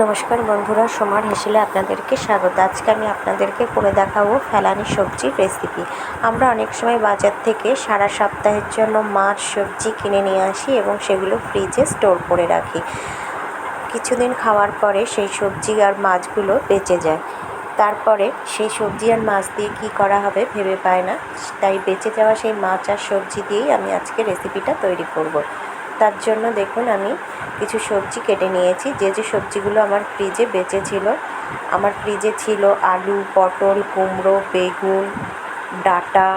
নমস্কার বন্ধুরা, সোমার হেসেলে আপনাদেরকে স্বাগত। আজকে আমি আপনাদেরকে করে দেখাবো ফেলানি সবজির রেসিপি। আমরা অনেক সময় বাজার থেকে সারা সপ্তাহের জন্য মাছ সবজি কিনে নিয়ে আসি এবং সেগুলো ফ্রিজে স্টোর করে রাখি। কিছুদিন খাওয়ার পরে সেই সবজি আর মাছগুলো বেঁচে যায়। তারপরে সেই সবজি আর মাছ দিয়ে কী করা হবে ভেবে পায় না, তাই বেঁচে যাওয়া সেই মাছ আর সবজি দিয়েই আমি আজকে রেসিপিটা তৈরি করব। তার জন্য দেখুন আমি কিছু সবজি কেটে নিয়েছি। যে সবজিগুলো আমার ফ্রিজে বেঁচে ছিল, আমার ফ্রিজে ছিল আলু, পটল, কুমড়ো, বেগুন, ডাঁটা,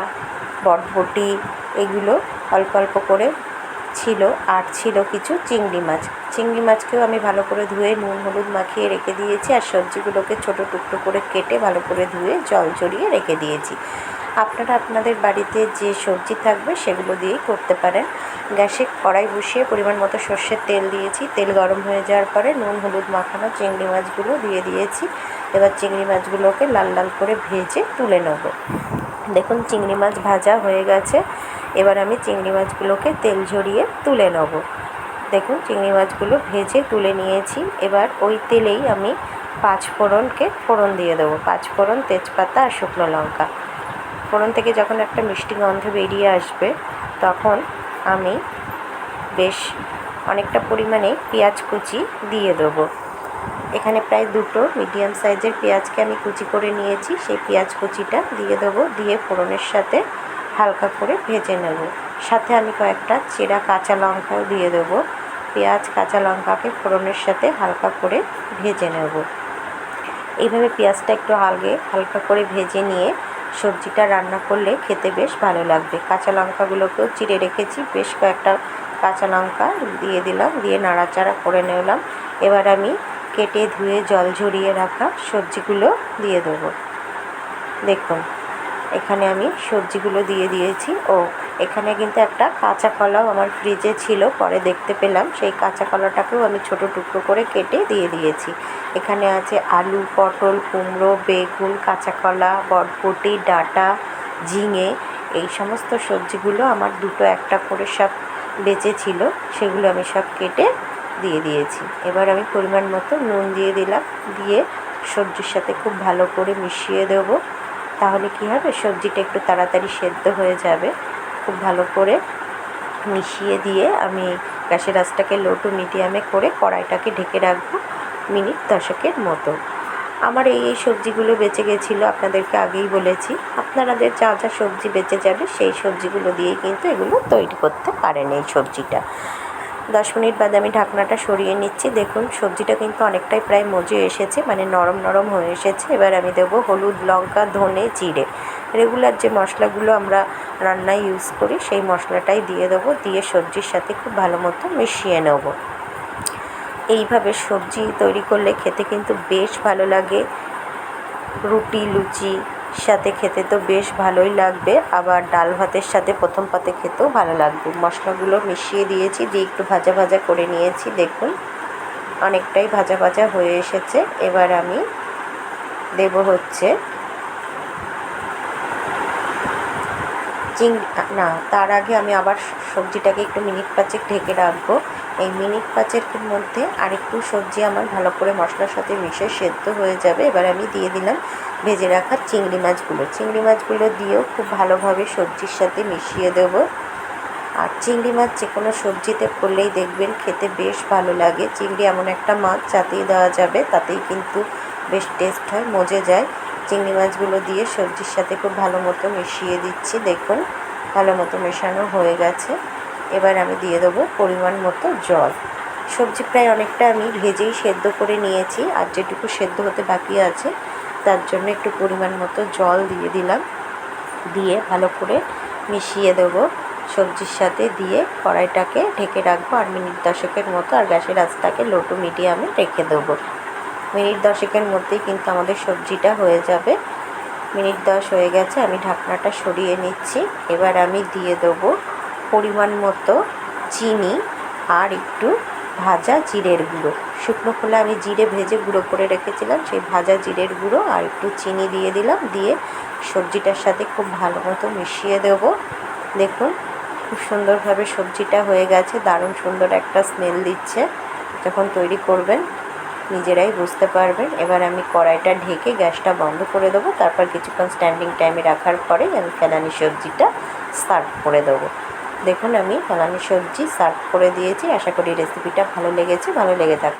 বরবটি, এগুলো অল্প অল্প করে ছিল। আর ছিল কিছু চিংড়ি মাছ। চিংড়ি মাছকেও আমি ভালো করে ধুয়ে নুন হলুদ মাখিয়ে রেখে দিয়েছি, আর সবজিগুলোকে ছোটো টুকরো করে কেটে ভালো করে ধুয়ে জল ঝরিয়ে রেখে দিয়েছি। আপনারা আপনাদের বাড়িতে যে সবজি থাকবে সেগুলো দিয়েই করতে পারেন। গ্যাসে কড়াই বসিয়ে পরিমাণ মতো সর্ষের তেল দিয়েছি। তেল গরম হয়ে যাওয়ার পরে নুন হলুদ মাখানো চিংড়ি মাছগুলো দিয়ে দিয়েছি। এবার চিংড়ি মাছগুলোকে লাল লাল করে ভেজে তুলে নেব। দেখুন চিংড়ি মাছ ভাজা হয়ে গেছে। এবার আমি চিংড়ি মাছগুলোকে তেল ঝরিয়ে তুলে নেব। দেখুন চিংড়ি মাছগুলো ভেজে তুলে নিয়েছি। এবার ওই তেলেই আমি পাঁচফোড়নকে ফোড়ন দিয়ে দেবো। পাঁচফোড়ন, তেজপাতা আর শুকনো লঙ্কা। ফোড়ন থেকে যখন একটা মিষ্টি গন্ধ বেরিয়ে আসবে তখন আমি বেশ অনেকটা পরিমাণে পেঁয়াজ কুচি দিয়ে দেবো। এখানে প্রায় দুটো মিডিয়াম সাইজের পেঁয়াজকে আমি কুচি করে নিয়েছি। সেই পেঁয়াজ কুচিটা দিয়ে দেবো। দিয়ে ফোড়নের সাথে হালকা করে ভেজে নেব। সাথে আমি কয়েকটা চেরা কাঁচা লঙ্কাও দিয়ে দেবো। পেঁয়াজ কাঁচা লঙ্কাকে ফোড়নের সাথে হালকা করে ভেজে নেব। এইভাবে পেঁয়াজটা একটু হালকা করে ভেজে নিয়ে সবজিটা রান্না করলে খেতে বেশ ভালো লাগবে। কাঁচা লঙ্কাগুলোকেও চিড়ে রেখেছি, বেশ কয়েকটা কাঁচা লঙ্কা দিয়ে দিলাম, দিয়ে নাড়াচাড়া করে নিলাম। এবার আমি কেটে ধুয়ে জল ঝরিয়ে রাখা সবজিগুলো দিয়ে দেবো। দেখুন এখানে আমি সবজিগুলো দিয়ে দিয়েছি। এখানে কিন্তু একটা কাঁচা কলাও আমার ফ্রিজে ছিল, পরে দেখতে পেলাম। সেই কাঁচা কলাটাকেও আমি ছোটো টুকরো করে কেটে দিয়ে দিয়েছি। এখানে আছে আলু, পটল, কুমড়ো, বেগুন, কাঁচা কলা, বরবটি, ডাঁটা, ঝিঙে। এই সমস্ত সবজিগুলো আমার দুটো একটা করে সব বেঁচে ছিল, সেগুলো আমি সব কেটে দিয়ে দিয়েছি। এবার আমি পরিমাণ মতো নুন দিয়ে দিলাম। দিয়ে সবজির সাথে খুব ভালো করে মিশিয়ে দেবো। তাহলে কী হবে, সবজিটা একটু তাড়াতাড়ি সেদ্ধ হয়ে যাবে। খুব ভালো করে মিশিয়ে দিয়ে আমি গ্যাসের আঁচটাকে লো টু মিডিয়ামে করে কড়াইটাকে ঢেকে রাখবো মিনিট 10 মতো। আমার এই সবজিগুলো বেঁচে গেছিলো, আপনাদেরকে আগেই বলেছি। আপনাদের যা যা সবজি বেঁচে যাবে সেই সবজিগুলো দিয়েই কিন্তু এগুলো তৈরি করতে পারেন এই সবজিটা। 10 মিনিট বাদে আমি ঢাকনাটা সরিয়ে নিচ্ছি। দেখুন সবজিটা কিন্তু অনেকটাই প্রায় মজে এসেছে, মানে নরম নরম হয়ে এসেছে। এবার আমি দেবো হলুদ, লঙ্কা, ধনে, জিরে। রেগুলার যে মশলাগুলো আমরা রান্নায় ইউজ করি সেই মশলাটাই দিয়ে দেবো। দিয়ে সবজির সাথে খুব ভালো মতো মিশিয়ে নেব। এইভাবে সবজি তৈরি করলে খেতে কিন্তু বেশ ভালো লাগে। রুটি, লুচি সাথে খেতে তো বেশ ভালোই লাগবে, আবার ডাল ভাতের সাথে প্রথম পাতে খেতেও ভালো লাগবে। মশলাগুলো মিশিয়ে দিয়েছি, দিয়ে একটু ভাজা ভাজা করে নিয়েছি। দেখুন অনেকটাই ভাজা ভাজা হয়ে এসেছে। এবার আমি দেব হচ্ছে তার আগে আমি আবার সবজিটাকে একটু মিনিট 5 ঢেকে রাখবো। এই মিনিট 5 মধ্যে আরেকটু সবজি আমার ভালো করে মশলার সাথে মিশে সেদ্ধ হয়ে যাবে। এবার আমি দিয়ে দিলাম ভেজে রাখা চিংড়ি মাছগুলো। চিংড়ি মাছগুলো দিয়েও খুব ভালোভাবে সবজির সাথে মিশিয়ে দেব। আর চিংড়ি মাছ যে কোনো সবজিতে করলেই দেখবেন খেতে বেশ ভালো লাগে। চিংড়ি এমন একটা মাছ যাতেই দেওয়া যাবে তাতেই কিন্তু বেশ টেস্ট হয়, মজে যায়। চিংড়ি মাছগুলো দিয়ে সবজির সাথে খুব ভালো মতো মিশিয়ে দিচ্ছি। দেখুন ভালো মতো মেশানো হয়ে গেছে। এবার আমি দিয়ে দেবো পরিমাণ মতো জল। সবজি প্রায় অনেকটা আমি ভেজেই সেদ্ধ করে নিয়েছি, আর যেটুকু সেদ্ধ হতে বাকি আছে তার জন্য একটু পরিমাণ মতো জল দিয়ে দিলাম। দিয়ে ভালো করে মিশিয়ে দেবো সবজির সাথে। দিয়ে কড়াইটাকে ঢেকে রাখবো আর মিনিট 10 মতো, আর গ্যাসের আঁচটাকে লো টু মিডিয়ামে রেখে দেবো। মিনিট 10 মধ্যেই কিন্তু আমাদের সবজিটা হয়ে যাবে। মিনিট 10 হয়ে গেছে, আমি ঢাকনাটা সরিয়ে নিচ্ছি। এবার আমি দিয়ে দেবো পরিমাণ মতো চিনি আর একটু ভাজা জিরের গুঁড়ো। শুকনো খোলা আমি জিরে ভেজে গুঁড়ো করে রেখেছিলাম, সেই ভাজা জিরের গুঁড়ো আর একটু চিনি দিয়ে দিলাম। দিয়ে সবজিটার সাথে খুব ভালো মতো মিশিয়ে দেবো। দেখুন খুব সুন্দরভাবে সবজিটা হয়ে গেছে, দারুণ সুন্দর একটা স্মেল দিচ্ছে। যখন তৈরি করবেন নিজেরাই বুঝতে পারবেন। এবার আমি কড়াইটা ঢেকে গ্যাসটা বন্ধ করে দেবো। তারপর কিছুক্ষণ স্ট্যান্ডিং টাইমে রাখার পরে আমি ফেলানি সবজিটা সার্ভ করে দেবো। দেখুন আমি ফেলানি সবজি সার্ভ করে দিয়েছি। আশা করি রেসিপিটা ভালো লেগেছে, ভালো লেগে থাকবে।